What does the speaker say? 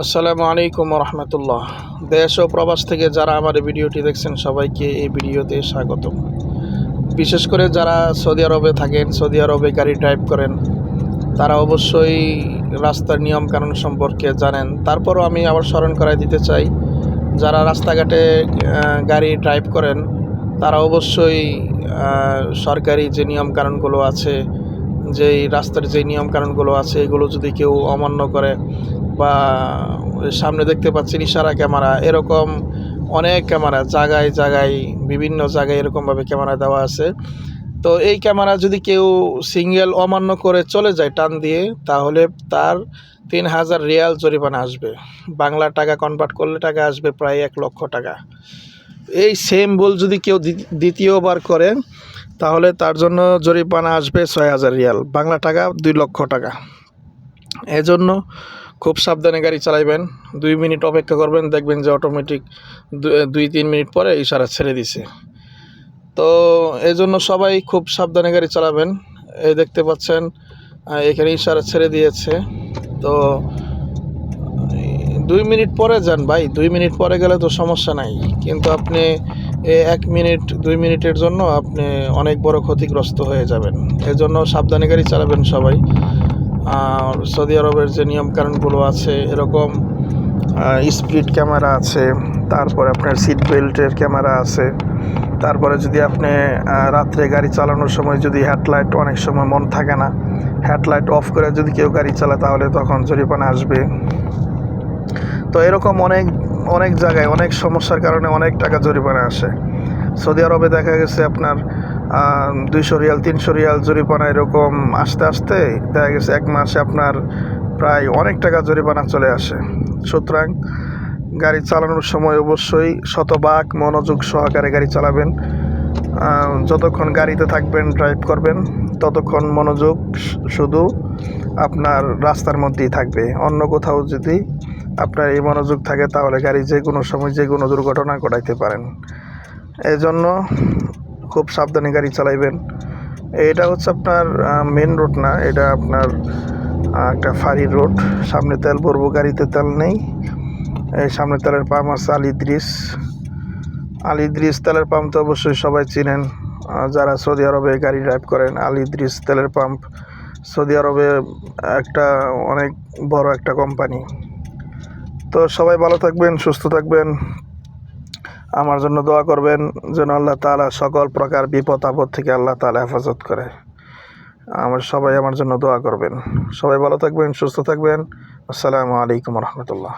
আসসালামু আলাইকুম রহমতুল্লাহ। দেশ ও প্রবাস থেকে যারা আমার এই ভিডিওটি দেখছেন সবাইকে এই ভিডিওতে স্বাগতম। বিশেষ করে যারা সৌদি আরবে থাকেন, সৌদি আরবে গাড়ি ড্রাইভ করেন, তারা অবশ্যই রাস্তার নিয়মকানুন সম্পর্কে জানেন। তারপরও আমি আবার স্মরণ করাই দিতে চাই, যারা রাস্তাঘাটে গাড়ি ড্রাইভ করেন তারা অবশ্যই সরকারি যে নিয়মকানুনগুলো আছে, যেই রাস্তার যে নিয়মকানুনগুলো আছে, এগুলো যদি কেউ অমান্য করে বা সামনে দেখতে পাচ্ছেন ইশারা ক্যামেরা, এরকম অনেক ক্যামেরা জায়গায় জায়গায় বিভিন্ন জায়গায় এরকমভাবে ক্যামেরা দেওয়া আছে। তো এই ক্যামেরা যদি কেউ সিঙ্গেল অমান্য করে চলে যায় টান দিয়ে, তাহলে তার ৩,০০০ রিয়াল জরিমানা আসবে। বাংলা টাকা কনভার্ট করলে টাকা আসবে প্রায় ১,০০,০০০ টাকা। এই সেম ভুল যদি কেউ দ্বিতীয়বার করে তাহলে তার জন্য জরিমানা আসবে ৬,০০০ রিয়াল, বাংলা টাকা ২,০০,০০০ টাকা। এজন্য খুব সাবধানে গাড়ি চালাইবেন। ২ মিনিট অপেক্ষা করবেন, দেখবেন যে অটোমেটিক ২-৩ মিনিট পরে ইশারা ছেড়ে দিছে। তো এজন্য সবাই খুব সাবধানে গাড়ি চালাবেন। এই দেখতে পাচ্ছেন এখানে ইশারা ছেড়ে দিয়েছে। তো ২ মিনিট পরে যান ভাই, ২ মিনিট পরে গেলে তো সমস্যা নাই, কিন্তু আপনি ১ মিনিট ২ মিনিটের জন্য আপনি অনেক বড় ক্ষতিগ্রস্ত হয়ে যাবেন। এজন্য সাবধানে গাড়ি চালাবেন সবাই। আর সৌদি আরবের যে নিয়মকানুনগুলো আছে, এরকম স্পিড ক্যামেরা আছে, তারপরে আপনার সিট বেল্টের ক্যামেরা আছে। তারপরে যদি আপনি রাত্রে গাড়ি চালানোর সময় যদি হেডলাইট, অনেক সময় মন থাকে না, হেডলাইট অফ করে যদি কেউ গাড়ি চালায় তাহলে তখন জরিমানা আসবে। তো এরকম অনেক জায়গায় অনেক সমস্যার কারণে অনেক টাকা জরিমানা আসে। সৌদি আরবে দেখা গেছে আপনার ২০০ রিয়াল ৩০০ রিয়াল জরিমানা, এরকম আস্তে আস্তে দেখা গেছে ১ মাসে আপনার প্রায় অনেক টাকা জরিমানা চলে আসে। সুতরাং গাড়ি চালানোর সময় অবশ্যই শতভাগ মনোযোগ সহকারে গাড়ি চালাবেন। যতক্ষণ গাড়িতে থাকবেন, ড্রাইভ করবেন, ততক্ষণ মনোযোগ শুধু আপনার রাস্তার মধ্যেই থাকবে। অন্য কোথাও যদি আপনার এই মনোযোগ থাকে তাহলে গাড়ি যে কোনো সময় যে কোনো দুর্ঘটনা ঘটাইতে পারেন। এই জন্য খুব সাবধানে গাড়ি চালাইবেন। এটা হচ্ছে আপনার মেন রোড না, এটা আপনার একটা ফাঁড়ি রোড। সামনে তেল ভরবো, গাড়িতে তেল নেই। এই সামনে তেলের পাম্প আছে আল ইদ্রিস তেলের পাম্প তো অবশ্যই সবাই চিনেন যারা সৌদি আরবে গাড়ি ড্রাইভ করেন। আল ইদ্রিস তেলের পাম্প সৌদি আরবে একটা অনেক বড় একটা কোম্পানি। তো সবাই ভালো থাকবেন, সুস্থ থাকবেন, আমার জন্য দোয়া করবেন যেন আল্লাহ তাআলা সকল প্রকার বিপদ আপদ থেকে আল্লাহ তাআলা হেফাজত করে। সবাই আমার জন্য দোয়া করবেন। সবাই ভালো থাকবেন, সুস্থ থাকবেন। আসসালামু আলাইকুম রহমতুল্লাহ।